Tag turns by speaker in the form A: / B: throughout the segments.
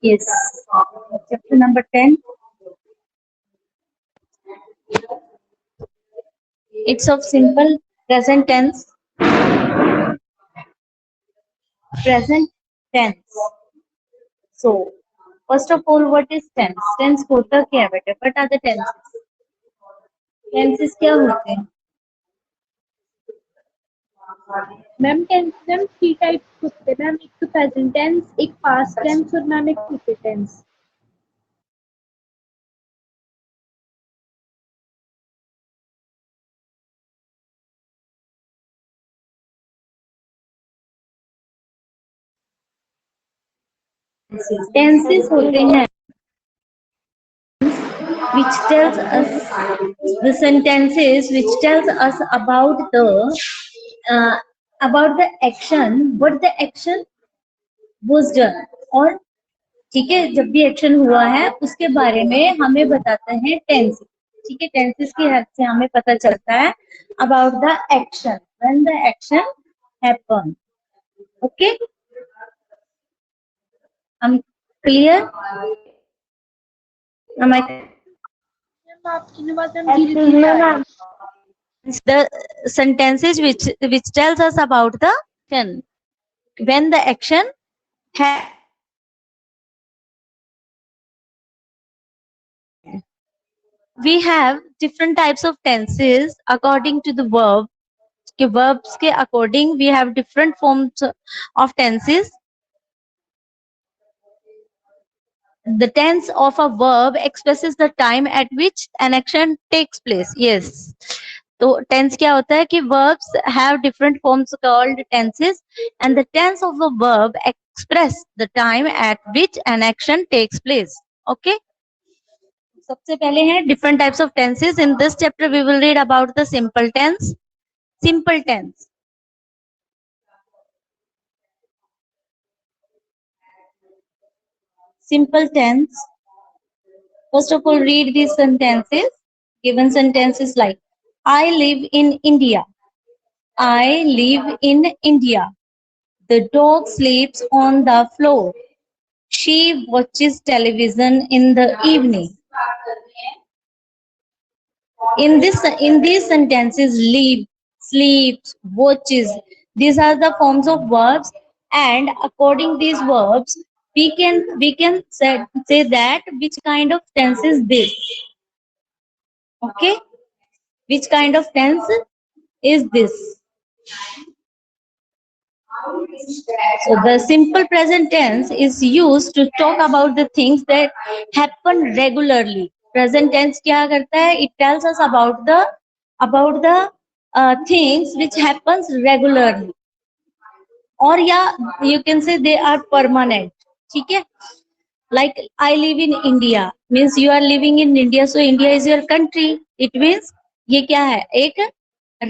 A: Yes. Chapter number 10. It's of simple present tense. Present tense. So, first of all, what is tense? Tense होता क्या है बेटे? What are the tenses? Tenses क्या होते हैं?
B: Ma'am tense ma'am 3 types होते हैं मैम, एक तो प्रेजेंट टेंस, एक पास्ट टेंस और मैम एक फ्यूचर टेंस।
A: Tenses होते हैं which tells us the sentences which tells us about the action, what the action was done, और ठीक है, जब भी एक्शन हुआ है उसके बारे में हमें बताते हैं टेंस। ठीक है, टेंसेस की हेल्प से हमें पता चलता है about the action, when the action happen. Okay, हम क्लियर?
B: मैम आपकी आवाज मैम धीरे-धीरे आ रही है।
A: The sentences which tells us about the action, when the action we have different types of tenses according to the verb. के verbs के according we have different forms of tenses. The tense of a verb expresses the time at which an action takes place. Yes. तो tense क्या होता है कि verbs have different forms called tenses, and the tense of a verb express the time at which an action takes place. Okay. सबसे पहले है different types of tenses. In this chapter we will read about the simple tense. Simple tense. Simple tense. First of all, read these sentences. Given sentences like, I live in India. I live in India. The dog sleeps on the floor. She watches television in the evening. In these sentences, live, sleeps, watches, these are the forms of verbs, and according these verbs, we can say that which kind of tense is this. Okay, which kind of tense is this? So the simple present tense is used to talk about the things that happen regularly. Present tense क्या करता है? It tells us about the things which happens regularly, or yeah, you can say they are permanent. ठीक है? Like I live in India means you are living in India, so India is your country. It means ये क्या है? एक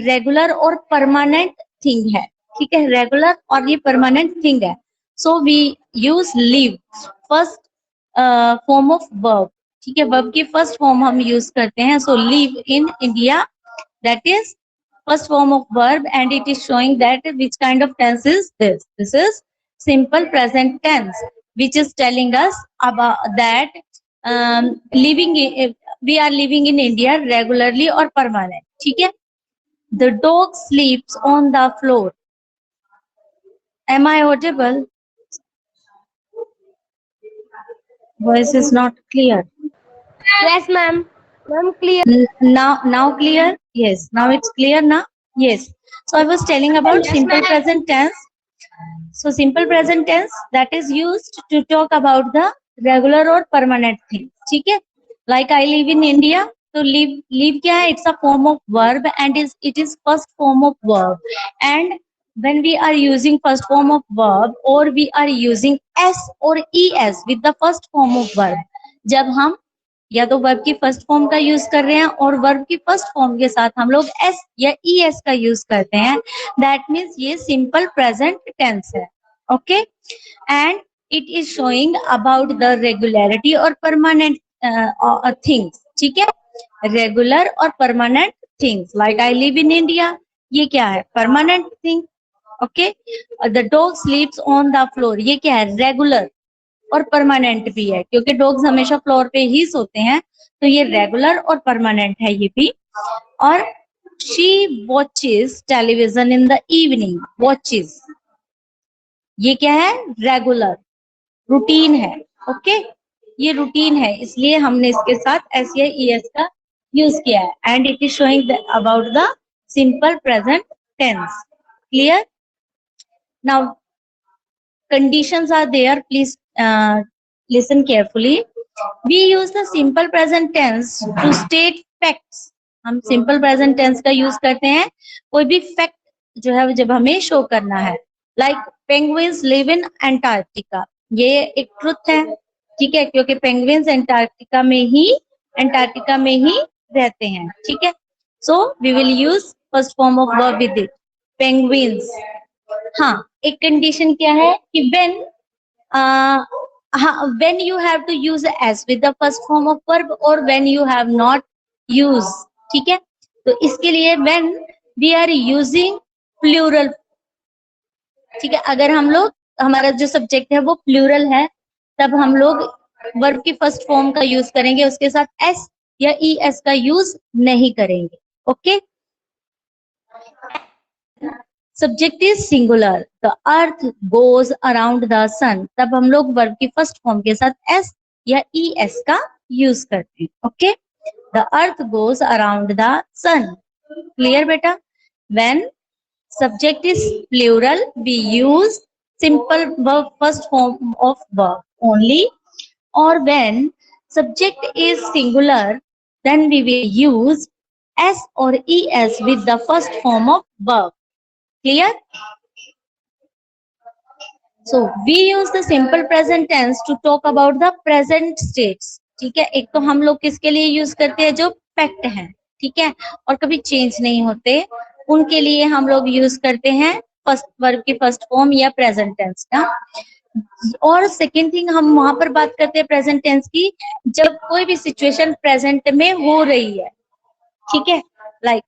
A: regular और permanent thing है. ठीक है, रेगुलर और ये परमानेंट थिंग है. So we use live, first form of verb. ठीक है, वर्ब की फर्स्ट फॉर्म हम यूज करते हैं. So live in India, that is first form of verb, and it is showing that which kind of tense is this. This is simple present tense which is telling us about that we are living in India regularly or permanent. ठीक है. The dog sleeps on the floor. Am I audible? Voice is not clear.
B: Yes ma'am. Ma'am clear.
A: Now clear? Yes, now it's clear now. Yes. So I was telling about simple present tense. So simple present tense that is used to talk about the regular or permanent things. ठीक है? Like I live in India. So live क्या है? It's a form of verb and it is first form of verb. And when we are using first form of verb or we are using s or es with the first form of verb, जब हम या तो verb की first form का use कर रहे हैं और वर्ब की फर्स्ट फॉर्म के साथ हम लोग एस या ई एस का यूज करते हैं, दैट मीन्स ये सिंपल प्रेजेंट टेंस है. Okay, and it is showing about the regularity और परमानेंट थिंग्स. ठीक है, रेगुलर और permanent things. Like I live in India, ये क्या है? Permanent thing. Okay, the dog स्लीप्स on the floor, ये क्या है? रेगुलर. और परमानेंट भी है, क्योंकि डॉग्स हमेशा फ्लोर पे ही सोते हैं, तो ये रेगुलर और परमानेंट है ये भी। और she watches television in the evening, watches ये क्या है, रेगुलर रूटीन है। ओके, ये रूटीन है, इसलिए हमने इसके साथ एस या ई एस का यूज किया है। And it is showing about the simple present tense. Clear? Now conditions are there, please listen carefully. We use the simple present tense to state facts. हम simple present tense का use करते हैं कोई भी fact जो है जब हमें शो करना है। Like penguins live in Antarctica, ये एक ट्रुथ है, ठीक है, क्योंकि पेंगुइन्स अंटार्कटिका में ही रहते हैं, ठीक है। So we will use first form of verb with it, penguins. हाँ, एक कंडीशन क्या है कि when you have to use s with the first form of verb or when you have not use, ठीक है। तो इसके लिए when we are using plural, ठीक है, अगर हम लोग हमारा जो सब्जेक्ट है वो प्लूरल है, तब हम लोग वर्ब की फर्स्ट फॉर्म का यूज करेंगे, उसके साथ एस या ई एस का यूज नहीं करेंगे। Okay, subject is singular, the earth goes around the sun, तब हम लोग वर्ब की फर्स्ट फॉर्म के साथ एस या ई एस का यूज करते हैं। Okay, the earth goes around the sun. Clear बेटा? When subject is plural we use simple verb first form of verb only, or when subject is singular then we will use s or es with the first form of verb. Clear? So we use the simple present tense to talk about the present states, ठीक है। एक तो हम लोग किसके लिए use करते हैं, जो फैक्ट है, ठीक है, और कभी चेंज नहीं होते, उनके लिए हम लोग यूज करते हैं फर्स्ट वर्ब की फर्स्ट फॉर्म या प्रेजेंट टेंस का। और सेकेंड थिंग हम वहां पर बात करते हैं प्रेजेंट टेंस की, जब कोई भी सिचुएशन प्रेजेंट में हो रही है, ठीक है। लाइक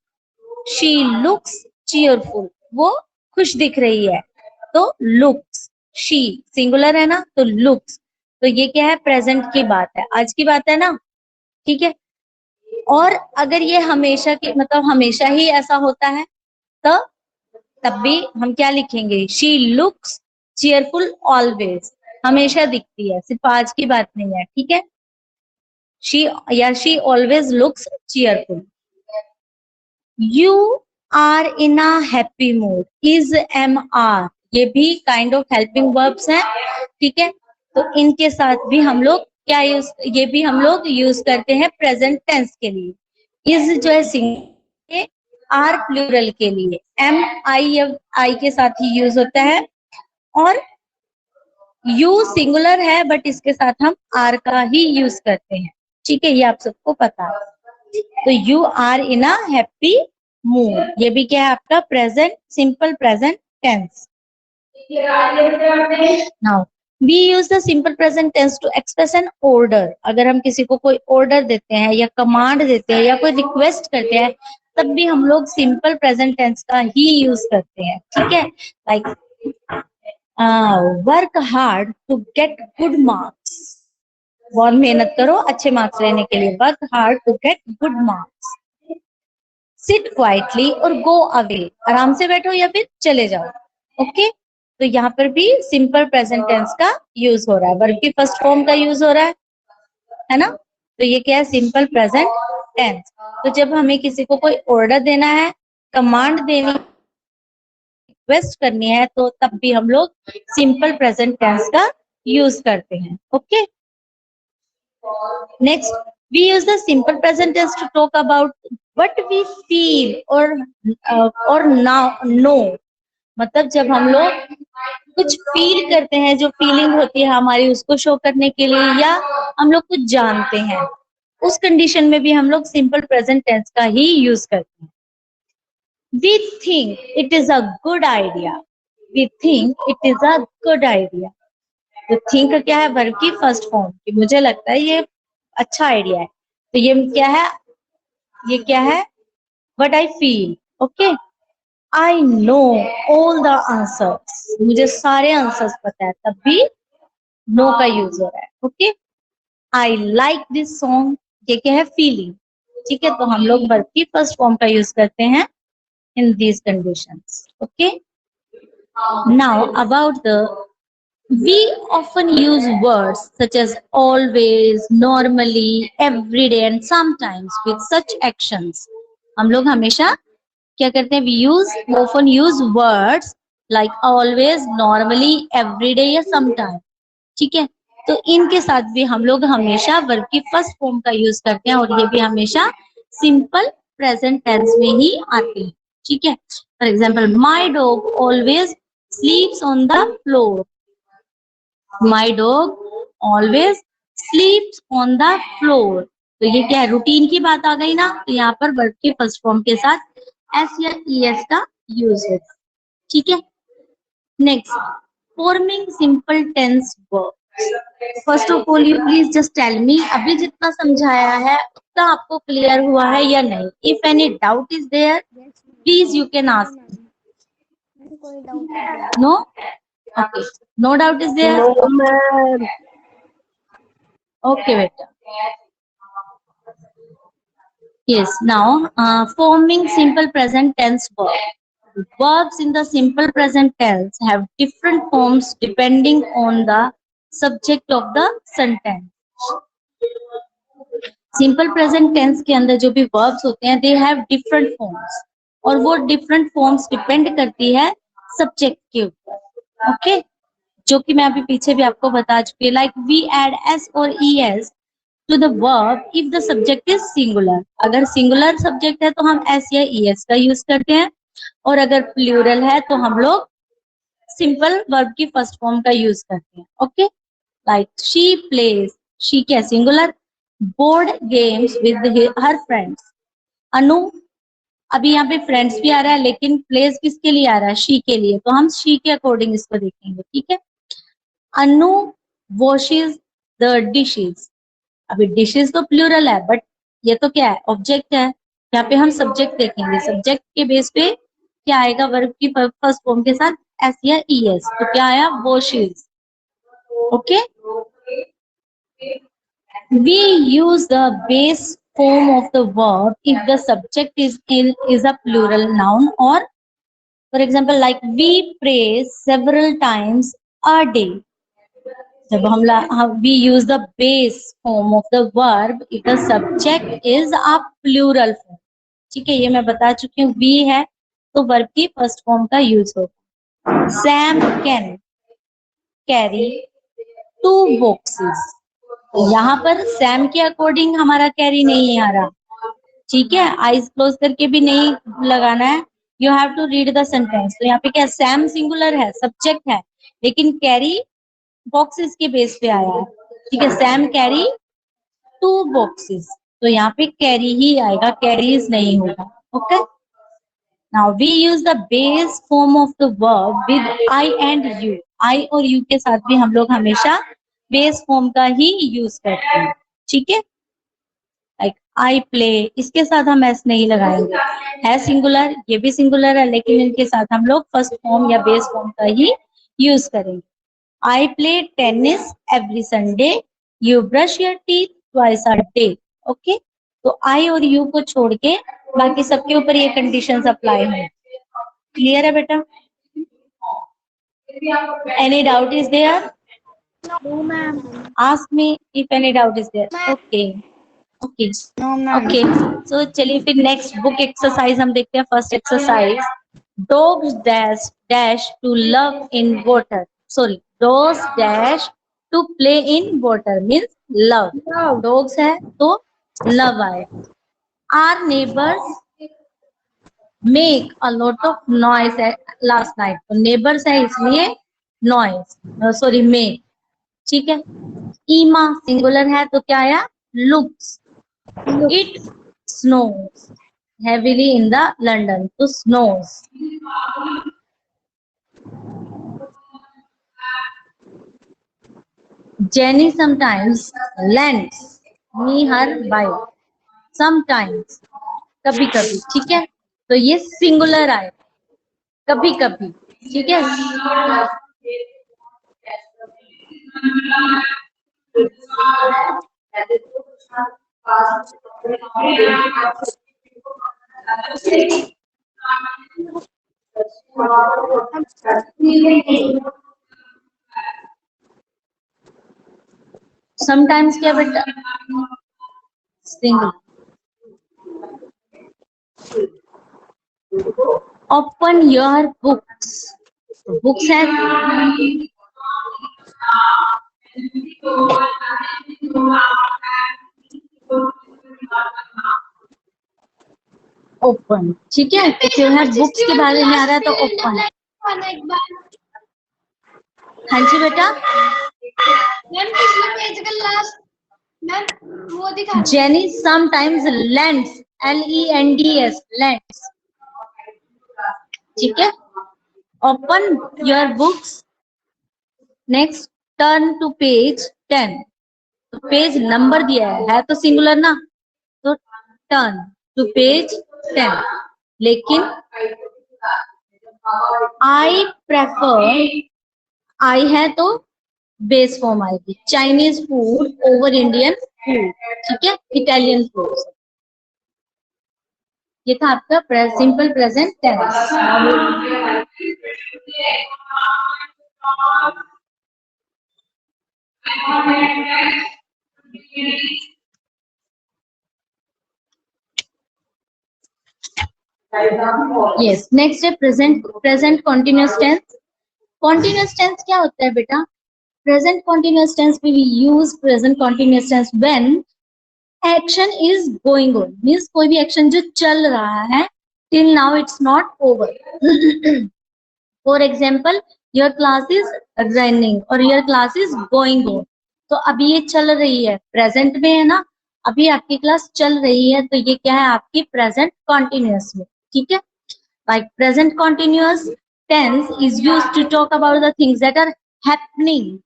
A: शी लुक्स चीयरफुल, वो खुश दिख रही है, तो लुक्स, शी सिंगुलर है ना, तो लुक्स, तो ये क्या है, प्रेजेंट की बात है, आज की बात है ना, ठीक है। और अगर ये हमेशा की मतलब हमेशा ही ऐसा होता है तो तब भी हम क्या लिखेंगे, शी लुक्स चीयरफुल ऑलवेज, हमेशा दिखती है, सिर्फ आज की बात नहीं है, ठीक है। शी या she always looks cheerful. You are in a happy mood, is am are, ये भी काइंड ऑफ हेल्पिंग वर्ब्स हैं, ठीक है। तो इनके साथ भी हम लोग क्या यूज, ये भी हम लोग यूज करते हैं प्रेजेंट टेंस के लिए। इज जो है सिंगुलर, आर प्लूरल के लिए, एम आई के साथ ही यूज होता है, और यू सिंगुलर है बट इसके साथ हम आर का ही यूज करते हैं, ठीक है, ये आप सबको पता है। तो you are in a happy mood, ये भी क्या है आपका present, simple present tense. Now we use the simple present tense to express an order, अगर हम किसी को कोई ऑर्डर देते हैं या कमांड देते हैं या कोई रिक्वेस्ट करते हैं, तब भी हम लोग सिंपल प्रेजेंट टेंस का ही यूज करते हैं, ठीक है। Like work hard to get good marks, बहुत मेहनत करो अच्छे मार्क्स लेने के लिए, work hard to get good marks. Sit quietly और गो अवे, आराम से बैठो या फिर चले जाओ। ओके, तो यहाँ पर भी सिंपल प्रेजेंट टेंस का यूज हो रहा है, वर्ब की फर्स्ट फॉर्म का यूज हो रहा है ना, तो ये क्या है, सिंपल प्रेजेंट टेंस। तो जब हमें किसी को कोई ऑर्डर देना है, कमांड देनी, रिक्वेस्ट करनी है, तो तब भी हम लोग सिंपल प्रेजेंट टेंस का यूज करते हैं। Okay, next we use the simple present tense to talk about what we feel और नाउ नो, मतलब जब हम लोग कुछ फील करते हैं, जो फीलिंग होती है हमारी, उसको शो करने के लिए, या हम लोग कुछ जानते हैं, उस कंडीशन में भी हम लोग सिंपल प्रेजेंट टेंस का ही यूज करते हैं। We think it is a good idea. We think it is a good idea. तो think क्या है, वर्ब की फर्स्ट फॉर्म की, मुझे लगता है ये अच्छा आइडिया है, तो ये क्या है, ये क्या है, what I feel. Okay, I know all the answers, मुझे सारे आंसर्स पता है, तब भी नो का यूज हो रहा है. Okay, I like this song, ये क्या है, फीलिंग. ठीक है, तो हम लोग वर्ब की फर्स्ट फॉर्म का यूज करते हैं in these conditions. Okay, now about the, we often use words such as always, normally, every day and sometimes with such actions. हम लोग हमेशा क्या करते हैं, we often use words like always, normally, every day या sometime. ठीक है, तो इनके साथ भी हम लोग हमेशा वर्ब की फर्स्ट फॉर्म का यूज करते हैं और ये भी हमेशा सिंपल प्रेजेंट टेंस में ही आते हैं. ठीक है, for example, my dog always स्लीप्स on the floor. My dog always sleeps on the floor. तो ये क्या है, रूटीन की बात आ गई ना, तो यहाँ पर वर्ब के फर्स्ट फॉर्म के साथ एस या ईएस का यूज है. ठीक है, next, forming simple tense verb. First of all you please just tell me, अभी जितना समझाया है उतना आपको क्लियर हुआ है या नहीं? If any doubt is there please you can ask.
B: कोई डाउट नहीं.
A: No, okay, no doubt is there.
B: No ma'am.
A: Okay बेटा. Yes, now forming simple present tense verb. Verbs in the simple present tense have different forms depending on the subject of the sentence. Simple present tense के अंदर जो भी verbs होते हैं, they have different forms. और वो different forms depend करती है subject के ऊपर. Okay? जो कि मैं अभी पीछे भी आपको बता चुकी हूँ. Like we add s or es to the verb if the subject is singular. अगर singular subject है तो हम s या es का यूज करते हैं और अगर प्लूरल है तो हम लोग सिंपल वर्ब की फर्स्ट फॉर्म का यूज करते हैं. Okay, like she plays, she क्या, singular, board games with her friends. Anu, अभी यहाँ पे फ्रेंड्स भी आ रहा है लेकिन प्लेज किसके लिए आ रहा है, शी के लिए, तो हम शी के अकॉर्डिंग इसको देखेंगे. ठीक है, अनु वॉशेज द डिशेज. अभी डिशेज तो प्लूरल है बट ये तो क्या है, ऑब्जेक्ट है. यहाँ पे हम सब्जेक्ट देखेंगे, सब्जेक्ट के बेस पे क्या आएगा वर्ब की फर्स्ट फॉर्म के साथ, एस या ईएस. तो क्या आया, washes. Okay, we use the base form of the verb if the subject is a plural noun, or for example like we pray several times a day. जब हम we use the base form of the verb if the subject is a plural form. ठीक है, ये मैं बता चुकी हूँ, we है तो verb की फर्स्ट फॉर्म का यूज होगा. Sam can carry 2 boxes. यहाँ पर सैम के अकॉर्डिंग हमारा कैरी नहीं आ रहा. ठीक है, आईज क्लोज करके भी नहीं लगाना है, you have to read the sentence. तो यहाँ पे क्या, सैम सिंगुलर है, सब्जेक्ट है, लेकिन कैरी बॉक्सेस के बेस पे आया है. ठीक है, सैम कैरी 2 boxes. तो यहाँ पे कैरी ही आएगा, कैरीज नहीं होगा. Okay, now we use the base form of the verb with I and you. I और यू के साथ भी हम लोग हमेशा बेस फॉर्म का ही यूज करते हैं. ठीक है, लाइक आई प्ले, इसके साथ हम एस नहीं लगाएंगे, है सिंगुलर, ये भी सिंगुलर है, लेकिन इनके साथ हम लोग फर्स्ट फॉर्म या बेस फॉर्म का ही यूज करेंगे. I play tennis every Sunday. You brush your teeth twice a day. Okay? तो I और you को छोड़ के बाकी सबके ऊपर ये कंडीशंस अप्लाई हैं. क्लियर है बेटा? Any doubt is there?
B: No ma'am.
A: Ask me if any doubt is there. Okay. Okay.
B: No ma'am.
A: Okay. So चलिए फिर नेक्स्ट बुक एक्सरसाइज हम देखते हैं. First exercise, dogs dash to love in water. Sorry, dogs dash to play in water means love.
B: Love.
A: Dogs है तो love आए. Our neighbors make a lot of noise last night. तो neighbors है इसलिए noise, sorry make. ठीक है, ईमा singular है तो क्या आया, looks. It snows heavily in the London. तो snows. Jenny sometimes lends me her bike. Sometimes, कभी कभी. ठीक है, तो ये सिंगुलर आए, कभी कभी. ठीक है, समटाइम्स क्या बेटा, single. Open your books, books है ओपन, ठीक है। तो फिर है बुक्स के बारे में आ रहा है तो ओपन। हाँ जी बेटा,
B: मैम पिछले पेज का लास्ट मैम वो दिखा
A: Jenny sometimes lends, LENDS, lends, ठीक है। Open your books, next turn to page 10। तो पेज नंबर दिया है तो सिंगुलर ना, तो टर्न टू पेज 10। लेकिन आई प्रेफर, आई है तो बेस फॉर्म आएगी, Chinese food over Indian food, ठीक है, इटालियन फूड। ये था आपका simple present tense. Yes, next है present continuous tense. Continuous tense क्या होता है बेटा? प्रेजेंट कॉन्टिन्यूअस टेंस में we use present continuous tense when action is going on, means कोई भी एक्शन जो चल रहा है, till now it's not over. For example, your class is running और your class is going on. तो अभी ये चल रही है, प्रेजेंट में है ना, अभी आपकी क्लास चल रही है, तो ये क्या है आपकी प्रेजेंट कॉन्टिन्यूअस में, ठीक है। Like present continuous tense is used to talk about the things that are happening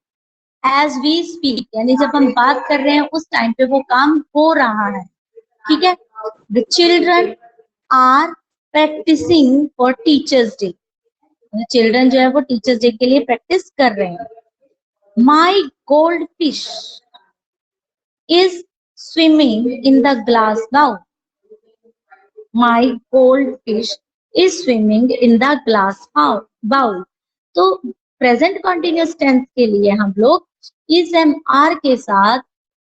A: as we speak, यानी जब हम बात कर रहे हैं उस टाइम पे वो काम हो रहा है, ठीक है। The children are practicing for teachers day, children जो है वो टीचर्स डे के लिए प्रैक्टिस कर रहे हैं। My goldfish is swimming in the glass bowl, my goldfish is swimming in the glass bowl. तो प्रेजेंट कॉन्टिन्यूअस टेंस के लिए हम लोग इज एम आर के साथ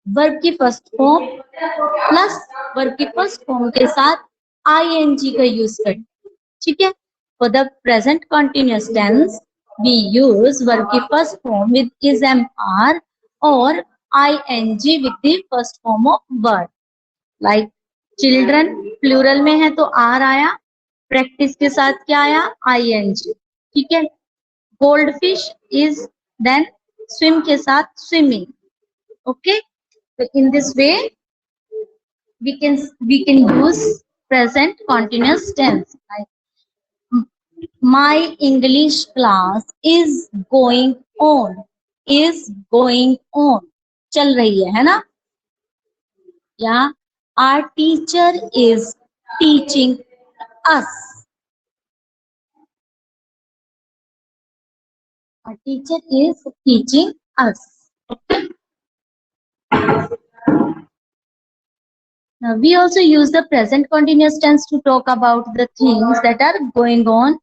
A: वर्ब की फर्स्ट फॉर्म प्लस वर्ब की फर्स्ट फॉर्म के साथ आईएनजी का यूज करते हैं, ठीक है। For the present continuous tense, we use verb की first form with is am are or ing with the first form of verb. Like children plural में है तो are आया, practice के साथ क्या आया ing, ठीक है। Goldfish is then swim के साथ swimming, okay. So in this way we can use present continuous tense. Like my English class is going on, is going on, चल रही है ना। या our teacher is teaching us, our teacher is teaching us. Now we also use the present continuous tense to talk about the things that are going on,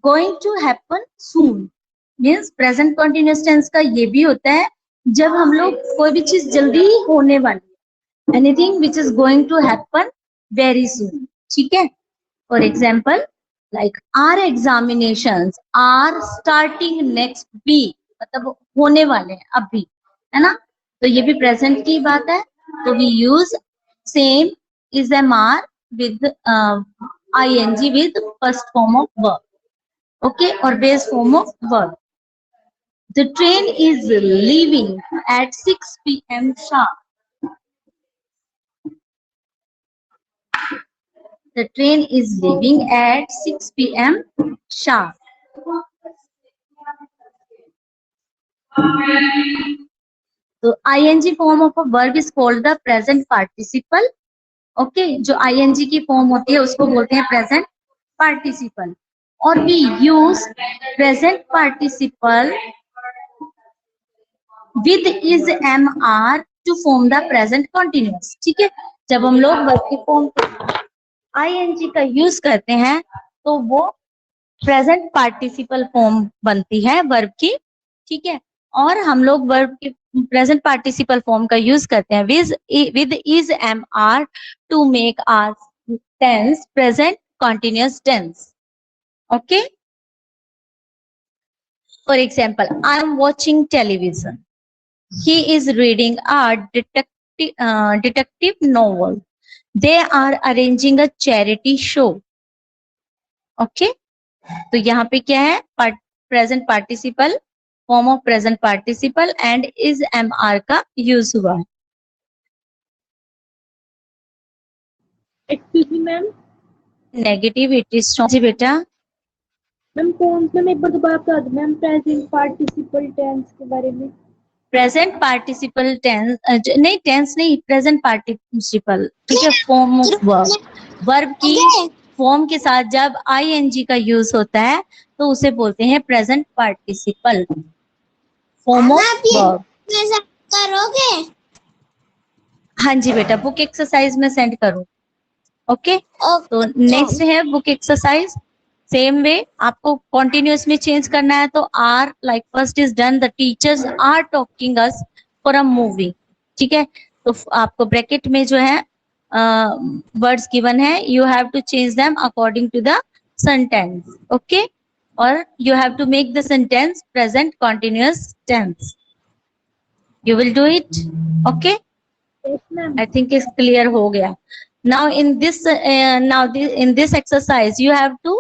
A: going to happen soon. Means present continuous tense का ये भी होता है जब हम लोग कोई भी चीज जल्दी होने वाली, anything which is going to happen very soon, ठीक है। For example like our examinations are starting next week, मतलब होने वाले हैं अभी, है ना। तो ये भी प्रेजेंट की बात है, तो we use same is am are with ing with first form of verb, okay, or base form of verb. The train is leaving at 6 p.m. sharp. The train is leaving at 6 p.m. sharp. So ing form of a verb is called the present participle. Okay, जो ing की form होती है उसको बोलते हैं present participle. और we use present participle with is am are to form the present continuous. ठीक है, जब हम लोग वर्ब की फॉर्म ing का यूज करते हैं तो वो प्रेजेंट पार्टिसिपल फॉर्म बनती है वर्ब की, ठीक है। और हम लोग वर्ब की प्रेजेंट पार्टिसिपल फॉर्म का यूज करते हैं with is am are to make our tense present continuous tense. Okay, for example, I am watching television, he is reading a detective novel, they are arranging a charity show। Okay, तो यहाँ पे क्या है, present participle form of present participle and is am are का use हुआ है।
B: Excuse me ma'am,
A: negative it is जी बेटा,
B: मैम कौन सा, मैं एक बार दोबारा बता दो मैम, प्रेजेंट पार्टिसिपल टेंस के बारे में।
A: प्रेजेंट पार्टिसिपल टेंस नहीं, टेंस नहीं, प्रेजेंट पार्टिसिपल, ठीक है, फॉर्म ऑफ वर्ब। वर्ब की फॉर्म के साथ जब आईएनजी का यूज होता है तो उसे बोलते हैं present participle form of verb.
C: करोगे?
A: हाँ जी बेटा, बुक एक्सरसाइज में सेंड करूँ। ओके, तो नेक्स्ट है बुक एक्सरसाइज। सेम वे आपको कॉन्टिन्यूस में चेंज करना है तो are like first is done, the teachers are talking us for a movie, ठीक है। तो आपको ब्रैकेट में जो है वर्ड्स गिवन है, you have to change them according to the sentence. Okay, और you have to make the sentence present continuous tense. You will do it. Okay,
B: yes ma'am.
A: I think it's clear हो गया। Now in this exercise you have to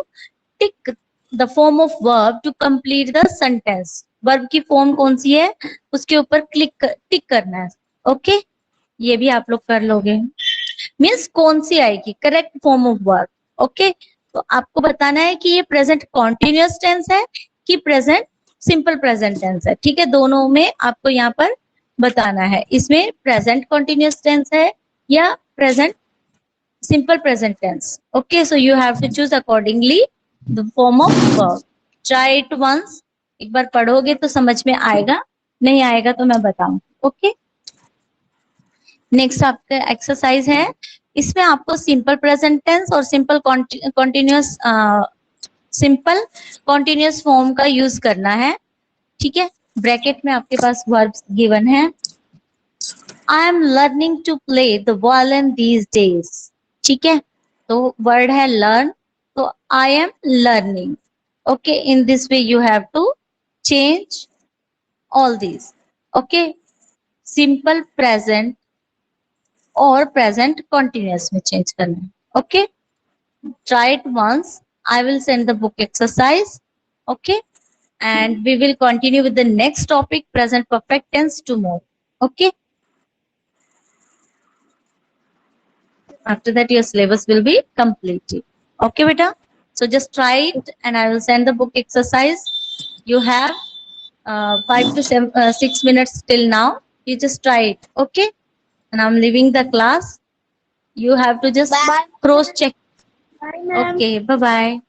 A: tick the form of verb to complete the sentence। verb की form कौन सी है उसके ऊपर टिक करना है। Okay, ये भी आप लोग कर लोगे। मीन्स कौन सी आएगी correct form of verb. Okay, तो आपको बताना है कि ये प्रेजेंट कॉन्टिन्यूअस टेंस है कि प्रेजेंट सिंपल प्रेजेंट टेंस है, ठीक है। दोनों में आपको यहाँ पर बताना है, इसमें प्रेजेंट कॉन्टिन्यूअस टेंस है या present simple present tense. Okay, so you have to choose accordingly the form of verb. Try it once, एक बार पढ़ोगे तो समझ में आएगा, नहीं आएगा तो मैं बताऊं। ओके, नेक्स्ट आपका एक्सरसाइज है, इसमें आपको सिंपल प्रेजेंट टेंस और सिंपल कॉन्टिन्यूअस फॉर्म का यूज करना है, ठीक है। ब्रैकेट में आपके पास वर्ब्स गिवन है। I am learning to play the violin these days, ठीक है। तो वर्ड है लर्न, तो I am learning. Okay, in this way you have to change all these. Okay, simple present और प्रेजेंट कॉन्टिन्यूअस में change करना है। Okay, try it once, I will send the book exercise. Okay, and we will continue with the next topic, present perfect tense, tomorrow। Okay, after that your syllabus will be completed। Okay beta, so just try it and I will send the book exercise। You have 6 minutes till now, you just try it। Okay, and I'm leaving the class, you have to just
C: Bye.
A: cross check।
B: Bye ma'am.
A: Okay, bye bye।